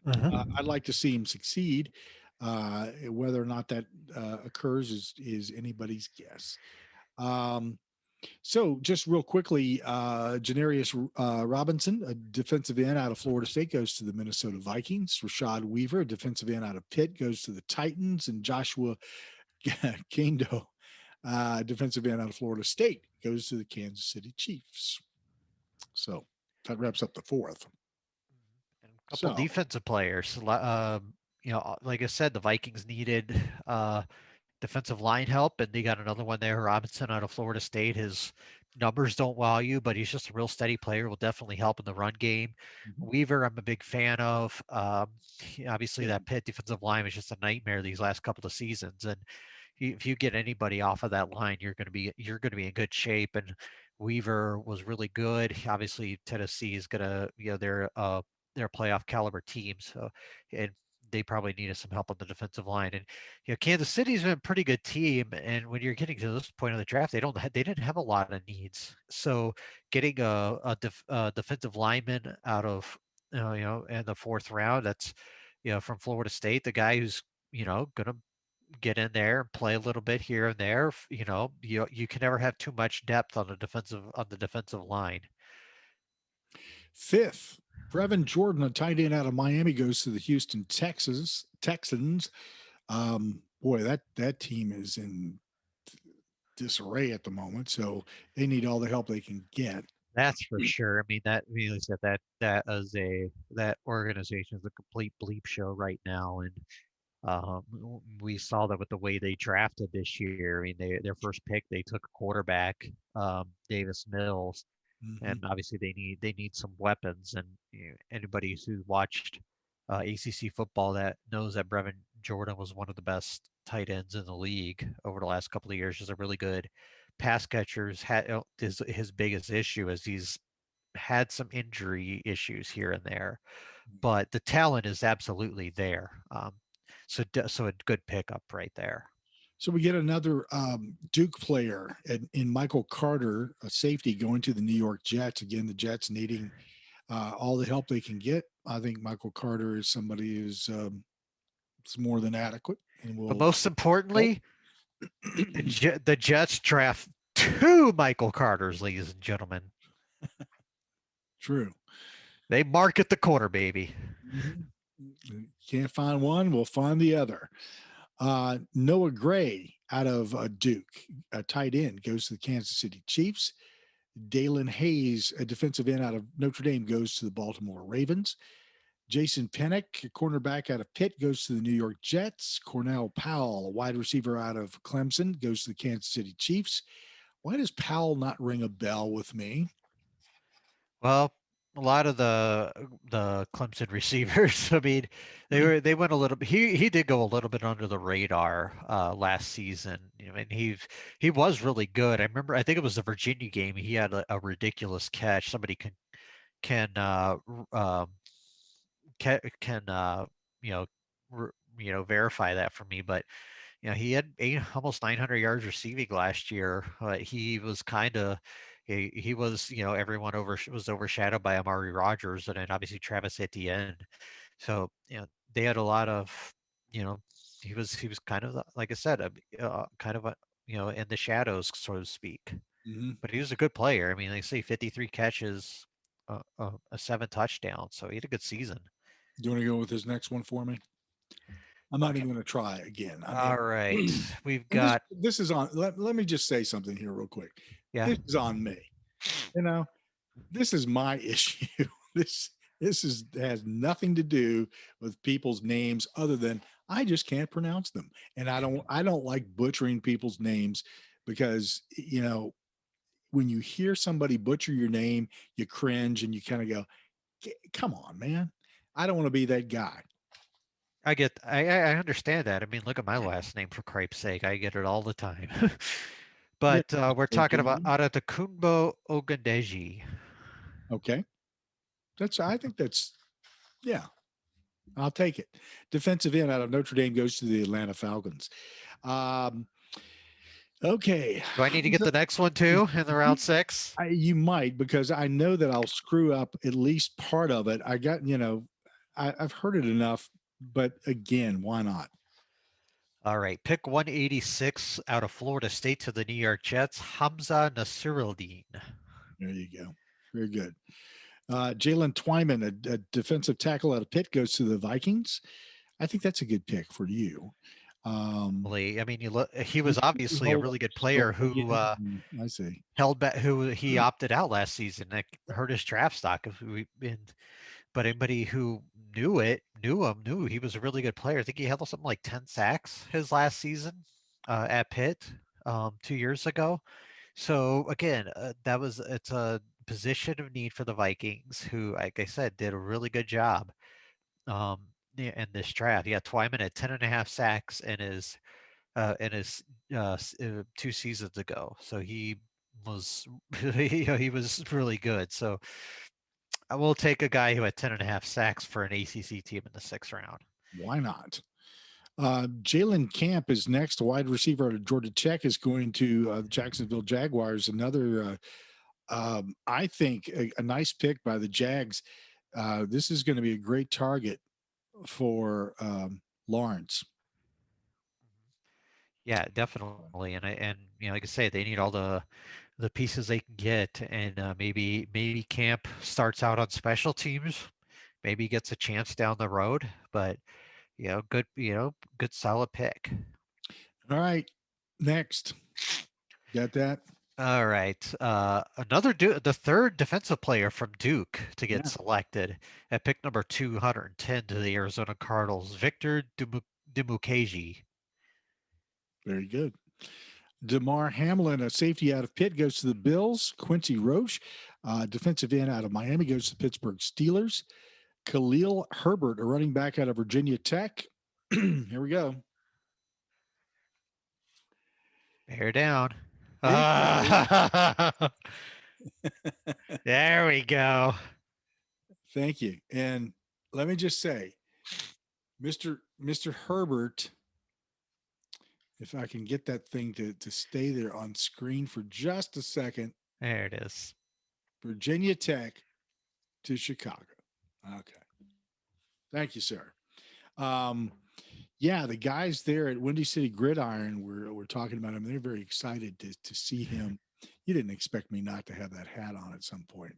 I'd like to see him succeed. Whether or not that occurs is anybody's guess. So just real quickly, Janarius Robinson, a defensive end out of Florida State, goes to the Minnesota Vikings. Rashad Weaver, a defensive end out of Pitt, goes to the Titans. And Joshua Kendo, defensive end out of Florida State, goes to the Kansas City Chiefs. So that wraps up the fourth. And a couple defensive players. Like I said, the Vikings needed defensive line help, and they got another one there, Robinson out of Florida State. His numbers don't wow you, but he's just a real steady player, will definitely help in the run game. Weaver, I'm a big fan of. Obviously that Pitt defensive line was just a nightmare these last couple of seasons, and if you get anybody off of that line, you're going to be in good shape. And Weaver was really good. Obviously Tennessee is going to, they're a playoff caliber team, so and they probably needed some help on the defensive line. And Kansas City's been a pretty good team, and when you're getting to this point of the draft, they didn't have a lot of needs. So getting a defensive lineman out of in the fourth round, that's from Florida State, the guy who's gonna get in there and play a little bit here and there. You can never have too much depth on the defensive line. Fifth, Brevin Jordan, a tight end out of Miami, goes to the Houston Texans. Boy, that team is in disarray at the moment, so they need all the help they can get. That's for sure. I mean, that really said that organization is a complete bleep show right now, and we saw that with the way they drafted this year. I mean, their first pick, they took a quarterback, Davis Mills. And obviously they need some weapons. And anybody who's watched ACC football that knows that Brevin Jordan was one of the best tight ends in the league over the last couple of years. He's a really good pass catchers. His biggest issue is he's had some injury issues here and there, but the talent is absolutely there. So a good pickup right there. So we get another Duke player in Michael Carter, a safety, going to the New York Jets. Again, the Jets needing all the help they can get. I think Michael Carter is somebody who's more than adequate. But most importantly, the Jets draft 2 Michael Carters, ladies and gentlemen. True. They market the corner, baby. Can't find one, we'll find the other. Noah Gray out of Duke, a tight end, goes to the Kansas City Chiefs. Dalen Hayes, a defensive end out of Notre Dame, goes to the Baltimore Ravens. Jason Pennick, a cornerback out of Pitt, goes to the New York Jets. Cornell Powell, a wide receiver out of Clemson, goes to the Kansas City Chiefs. Why does Powell not ring a bell with me? Well, a lot of the Clemson receivers, I mean, they went a little bit. He did go a little bit under the radar last season. And he was really good. I think it was the Virginia game. He had a ridiculous catch. Somebody can verify that for me. But he had almost 900 yards receiving last year. He was kind of. He was, everyone was overshadowed by Amari Rogers and then obviously Travis Etienne. So, they had a lot of, he was kind of, like I said, kind of, in the shadows, so to speak. But he was a good player. I mean, they say 53 catches, 7 touchdowns. So he had a good season. Do you want to go with his next one for me? I'm not even going to try again. All right. We've got. This is on. Let me just say something here real quick. Yeah. This is on me. This is my issue. has nothing to do with people's names other than I just can't pronounce them. And I don't like butchering people's names because, when you hear somebody butcher your name, you cringe and you kind of go, come on, man. I don't want to be that guy. I understand that. I mean, look at my last name for cripe's sake. I get it all the time. Yeah. But we're talking about Adetokunbo Ogundeji. Okay. I think that's, yeah, I'll take it. Defensive end out of Notre Dame goes to the Atlanta Falcons. Okay. Do I need to get the next one too in the round 6? You might, because I know that I'll screw up at least part of it. I got, I've heard it enough, but again, why not? All right. Pick 186 out of Florida State to the New York Jets, Hamza Nasiruddin. There you go. Very good. Jalen Twyman, a defensive tackle out of Pitt, goes to the Vikings. I think that's a good pick for you. I mean, he was obviously a really good player who I see. held back, who he opted out last season. That hurt his draft stock. But anybody who knew him knew he was a really good player. I think he had something like 10 sacks his last season at Pitt 2 years ago. So again, it's a position of need for the Vikings, who, like I said, did a really good job in this draft. Yeah, Twyman had 10.5 sacks in his 2 seasons ago. So he was he was really good. So I will take a guy who had 10.5 sacks for an ACC team in the 6th round. Why not? Jalen Camp is next. A wide receiver out of Georgia Tech is going to the Jacksonville Jaguars. Another, I think, a nice pick by the Jags. This is going to be a great target for Lawrence. Yeah, definitely. And like I say, they need all the pieces they can get, and maybe Camp starts out on special teams, maybe gets a chance down the road, but good solid pick. All right, next, got that. All right, the third defensive player from Duke to get selected at pick number 210 to the Arizona Cardinals, Victor Dimukeji. Very good. DeMar Hamlin, a safety out of Pitt, goes to the Bills. Quincy Roche, defensive end out of Miami, goes to the Pittsburgh Steelers. Khalil Herbert, a running back out of Virginia Tech. Here we go. Bear down. There we go. Thank you. And let me just say, Mr. Herbert, if I can get that thing to stay there on screen for just a second. There it is. Virginia Tech to Chicago. Okay. Thank you, sir. Yeah, the guys there at Windy City Gridiron, we're talking about him. They're very excited to see him. You didn't expect me not to have that hat on at some point.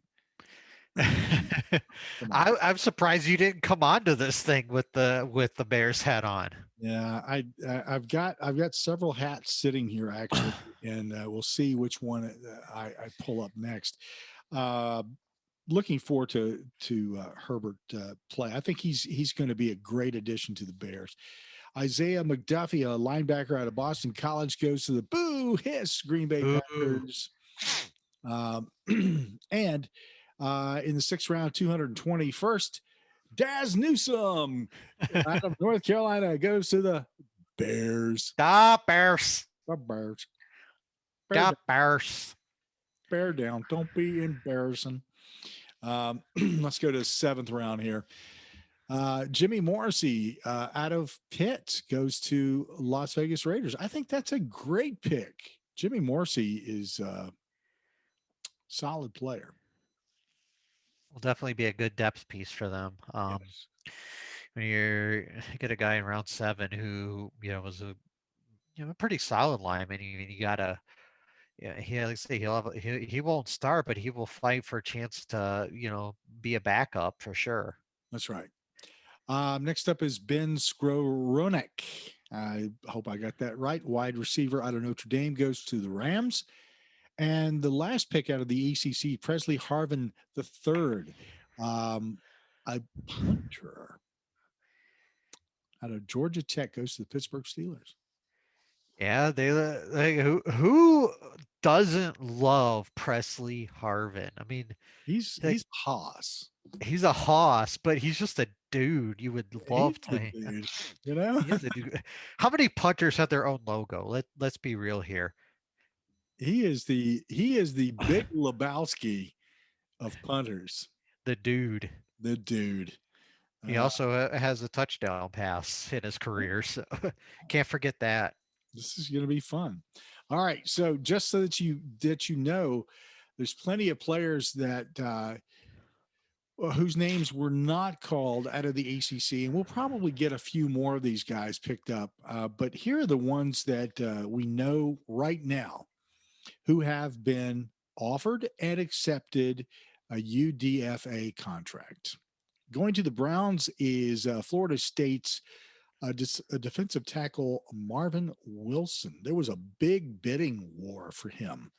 I'm surprised you didn't come onto this thing with the Bears hat on. Yeah, I've got several hats sitting here actually, and we'll see which one I pull up next. Looking forward to Herbert play. I think he's going to be a great addition to the Bears. Isaiah McDuffie, a linebacker out of Boston College, goes to the Boo Hiss Green Bay Packers. And in the 6th round, 221st, Daz Newsome out of North Carolina goes to the Bears. The Bears. The Bears. The Bears. Bear down. Don't be embarrassing. Let's go to the 7th round here. Jimmy Morrissey out of Pitt goes to Las Vegas Raiders. I think that's a great pick. Jimmy Morrissey is a solid player. Will definitely be a good depth piece for them. Yes. When you get a guy in round 7 who was a pretty solid lineman, you gotta. Yeah, he won't start, but he will fight for a chance to be a backup for sure. That's right. Next up is Ben Skroneck. I hope I got that right. Wide receiver out of Notre Dame goes to the Rams. And the last pick out of the ACC, Presley Harvin III. A punter out of Georgia Tech goes to the Pittsburgh Steelers. Yeah, who doesn't love Presley Harvin? I mean, like, He's Haas. he's a hoss, but he's just a dude. You would He's love the to. dude, you know. He is a dude. How many punters have their own logo? Let's be real here. He is the Big Lebowski of punters. The dude. The dude. He also has a touchdown pass in his career, so can't forget that. This is going to be fun. All right, so just so that you know, there's plenty of players that whose names were not called out of the ACC, and we'll probably get a few more of these guys picked up. But here are the ones that we know right now who have been offered and accepted a UDFA contract. Going to the Browns is Florida State's a defensive tackle, Marvin Wilson. There was a big bidding war for him.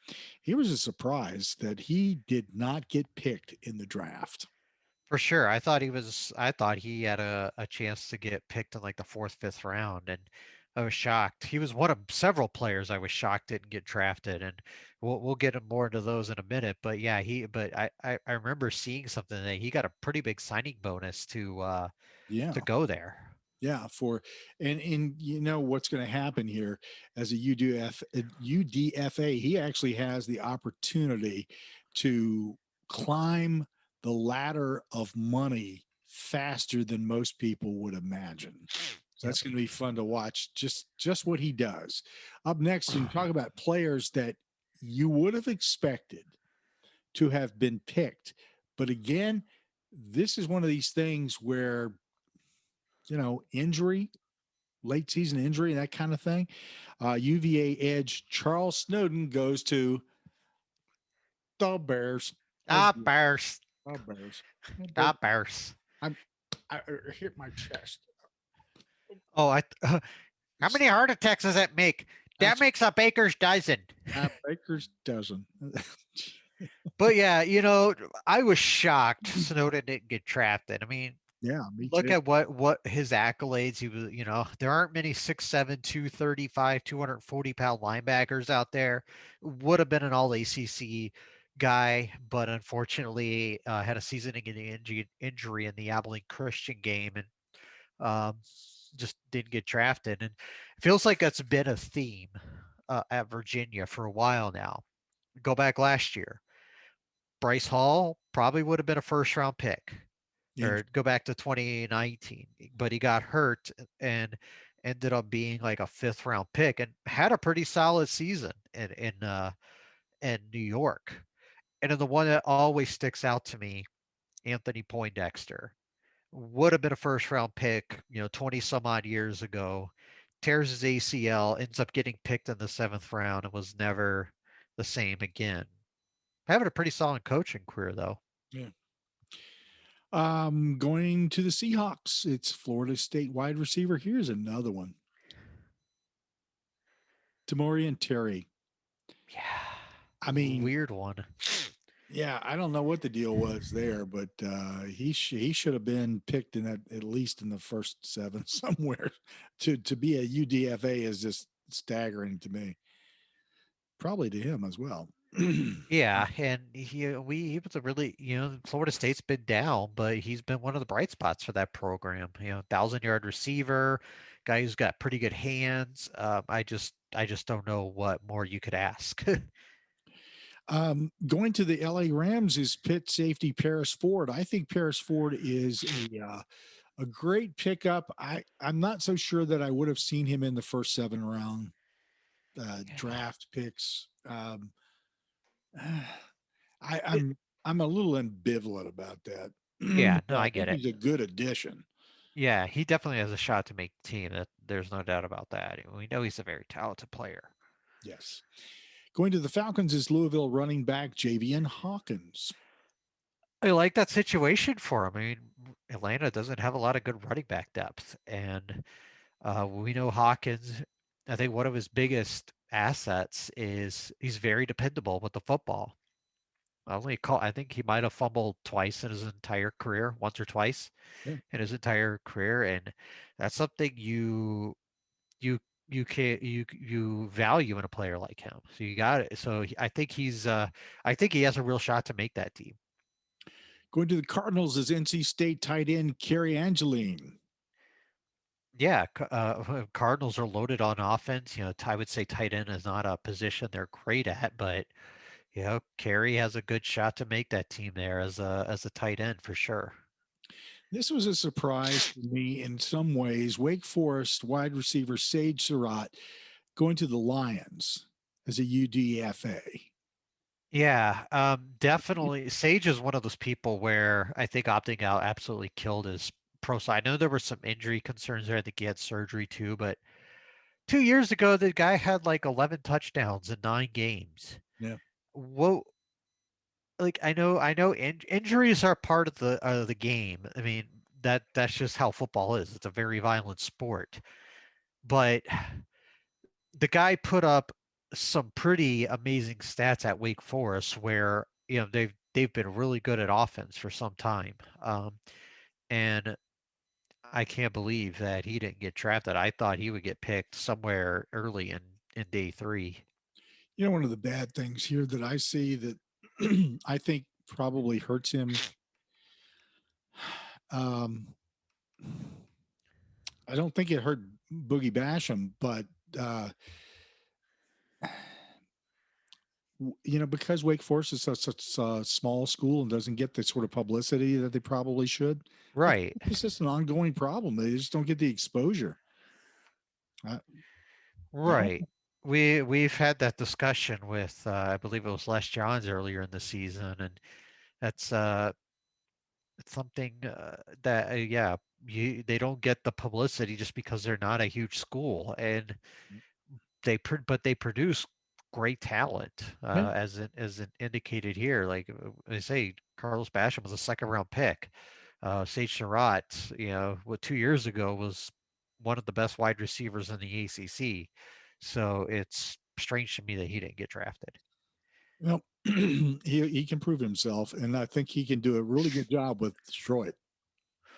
He was a surprise that he did not get picked in the draft. For sure. I thought he had a chance to get picked in like the fourth, fifth round, and I was shocked. He was one of several players I was shocked didn't get drafted, and we'll get more into those in a minute. But yeah, I remember seeing something that he got a pretty big signing bonus to go there. Yeah, and you know what's going to happen here as a UDFA, he actually has the opportunity to climb the ladder of money faster than most people would imagine. So that's going to be fun to watch just what he does. Up next, we talk about players that you would have expected to have been picked. But again, this is one of these things where, you know, injury, late season injury, that kind of thing. UVA edge Charles Snowden goes to the Bears. Bears. Bears. Bears. I hit my chest. Oh, how many heart attacks does that make? That makes a baker's dozen. A baker's dozen. But yeah, you know, I was shocked Snowden didn't get drafted. I mean, yeah, me look too. at what his accolades. He was, you know, there aren't many 6'7", 235, 240-pound linebackers out there. Would have been an all ACC guy, but unfortunately had a season-ending injury in the Abilene Christian game, and just didn't get drafted. And it feels like that's been a theme at Virginia for a while now. Go back last year. Bryce Hall probably would have been a first-round pick. Or go back to 2019, but he got hurt and ended up being like a fifth round pick and had a pretty solid season in New York. And then the one that always sticks out to me, Anthony Poindexter, would have been a first round pick, you know, 20 some odd years ago, tears his ACL, ends up getting picked in the seventh round and was never the same again. Having a pretty solid coaching career though. Yeah. Going to the Seahawks, it's Florida State wide receiver. Here's another one. Tamorrion Terry. Yeah. I mean, weird one. Yeah, I don't know what the deal was there, but he should have been picked in that at least in the first 7 somewhere. To be a UDFA is just staggering to me. Probably to him as well. Yeah, and he was a really, you know, Florida State's been down, but he's been one of the bright spots for that program. You know, 1,000-yard receiver, guy who's got pretty good hands. I just don't know what more you could ask. Going to the LA Rams is Pitt safety Paris Ford. I think Paris Ford is a great pickup. I'm not so sure that I would have seen him in the first 7 round draft picks. I'm a little ambivalent about that. Yeah, no, I get it. He's a good addition. Yeah, he definitely has a shot to make the team. There's no doubt about that. We know he's a very talented player. Yes. Going to the Falcons is Louisville running back Javian Hawkins. I like that situation for him. I mean, Atlanta doesn't have a lot of good running back depth, and we know Hawkins. I think one of his biggest assets is he's very dependable with the football. I think he might have fumbled twice in his entire career, once or twice Yeah. in his entire career, and that's something you you value in a player like him. So you got it. So I think he has a real shot to make that team. Going to the Cardinals is NC State tight end Kerry Angeline. Yeah, Cardinals are loaded on offense. I would say tight end is not a position they're great at, but Carey has a good shot to make that team there as a tight end for sure. This was a surprise to me in some ways. Wake Forest wide receiver Sage Sarat going to the Lions as a UDFA. Yeah, definitely. Sage is one of those people where I think opting out absolutely killed his pro side. I know there were some injury concerns there. I think he had surgery too, but 2 years ago, the guy had like 11 touchdowns in 9 games. Yeah. Whoa. Like I know injuries are part of the game. I mean, that's just how football is. It's a very violent sport. But the guy put up some pretty amazing stats at Wake Forest where, they've been really good at offense for some time. And I can't believe that he didn't get drafted. I thought he would get picked somewhere early in day 3. One of the bad things here that I see that I think probably hurts him. I don't think it hurt Boogie Basham, but because Wake Forest is such a small school and doesn't get the sort of publicity that they probably should. Right. It's just an ongoing problem. They just don't get the exposure. Right. We've had that discussion with I believe it was Les Johns earlier in the season, and that's it's something that yeah, they don't get the publicity just because they're not a huge school, and but they produce great talent, Yeah. as indicated here. Like they say, Carlos Basham was a second round pick. Sage Surratt, what 2 years ago was one of the best wide receivers in the ACC. So it's strange to me that he didn't get drafted. Well, he can prove himself, and I think he can do a really good job with Detroit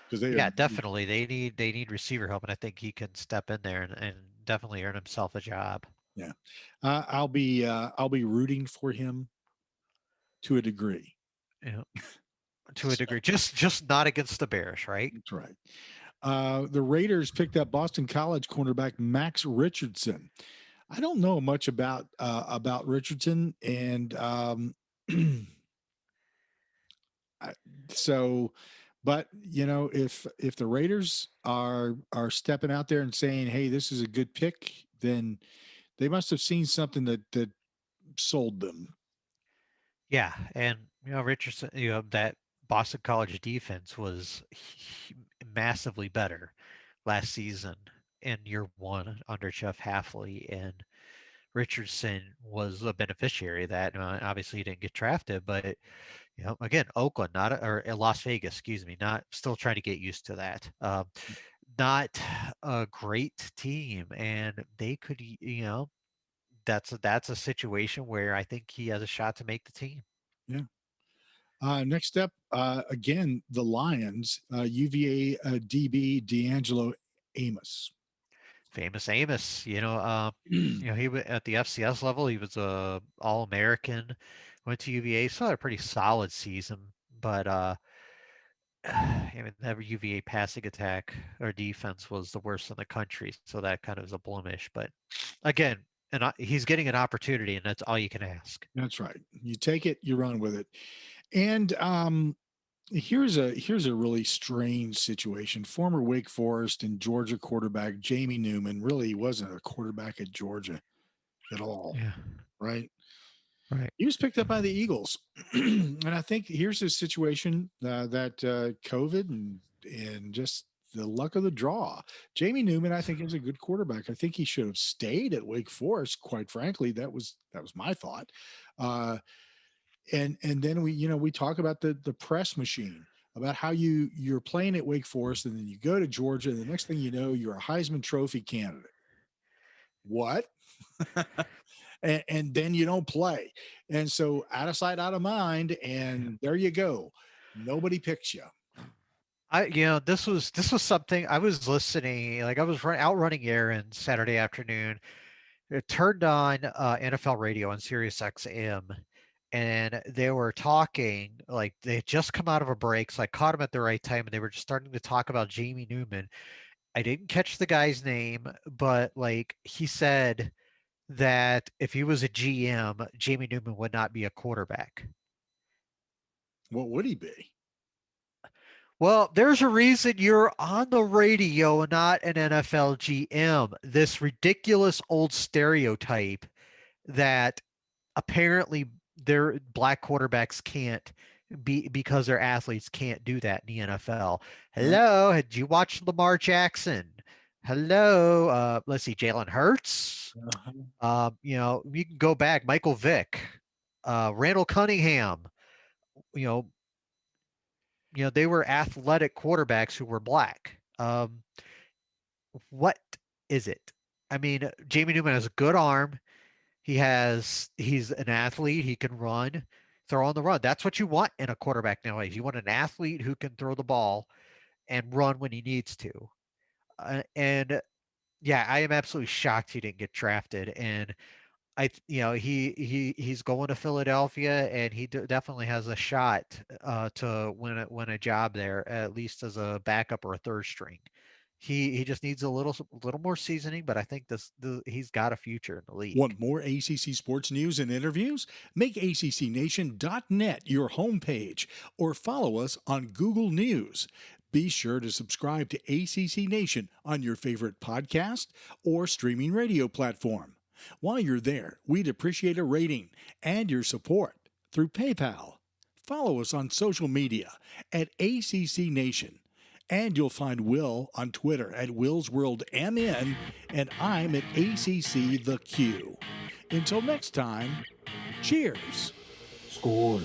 because they Yeah, are. definitely. They need receiver help, and I think he can step in there and definitely earn himself a job. Yeah, I'll be rooting for him to a degree. Yeah, to a degree, just not against the Bears, right? That's right. The Raiders picked up Boston College cornerback Max Richardson. I don't know much about Richardson, and so, but if the Raiders are stepping out there and saying, "Hey, this is a good pick," then they must have seen something that sold them. Yeah, and Richardson, that Boston College defense was massively better last season in year 1 under Jeff Hafley, and Richardson was a beneficiary of that. Obviously, he didn't get drafted, but again, Oakland, or Las Vegas, excuse me, not still trying to get used to that. Not a great team, and they could, that's a situation where I think he has a shot to make the team. Yeah. Next up, again, the Lions, UVA DB D'Angelo Amos. Famous Amos, he at the FCS level, he was a All-American, went to UVA, saw a pretty solid season, but I mean, that UVA passing attack or defense was the worst in the country, so that kind of is a blemish. But again, and he's getting an opportunity, and that's all you can ask. That's right. You take it, you run with it. And here's a really strange situation. Former Wake Forest and Georgia quarterback Jamie Newman really wasn't a quarterback at Georgia at all, Yeah. right? Right. He was picked up by the Eagles, and I think here's a situation that COVID and just the luck of the draw. Jamie Newman, I think, is a good quarterback. I think he should have stayed at Wake Forest. Quite frankly, that was my thought. And then we talk about the press machine, about how you're playing at Wake Forest and then you go to Georgia and the next thing you know you're a Heisman Trophy candidate. What? and then you don't play. And so out of sight, out of mind, and there you go. Nobody picks you. This was something I was listening, like I was out running errands Saturday afternoon. It turned on NFL radio on Sirius XM, and they were talking, like they had just come out of a break, so I caught them at the right time, and they were just starting to talk about Jamie Newman. I didn't catch the guy's name, but like he said that if he was a GM, Jamie Newman would not be a quarterback. What would he be? Well, there's a reason you're on the radio and not an NFL GM. This ridiculous old stereotype that apparently their black quarterbacks can't be because their athletes can't do that in the NFL. Hello, did you watch Lamar Jackson? Hello, let's see, Jalen Hurts. You can go back, Michael Vick, Randall Cunningham. They were athletic quarterbacks who were black. What is it? I mean, Jamie Newman has a good arm. He's an athlete. He can run, throw on the run. That's what you want in a quarterback nowadays. You want an athlete who can throw the ball and run when he needs to. I am absolutely shocked he didn't get drafted. And he's going to Philadelphia, and he definitely has a shot to win a job there, at least as a backup or a third string. He just needs a little more seasoning, but I think he's got a future in the league. Want more ACC sports news and interviews? Make ACCNation.net your homepage or follow us on Google News. Be sure to subscribe to ACC Nation on your favorite podcast or streaming radio platform. While you're there, we'd appreciate a rating and your support through PayPal. Follow us on social media at ACC Nation. And you'll find Will on Twitter at WillsWorldMN, and I'm at ACC The Q. Until next time, cheers. Score.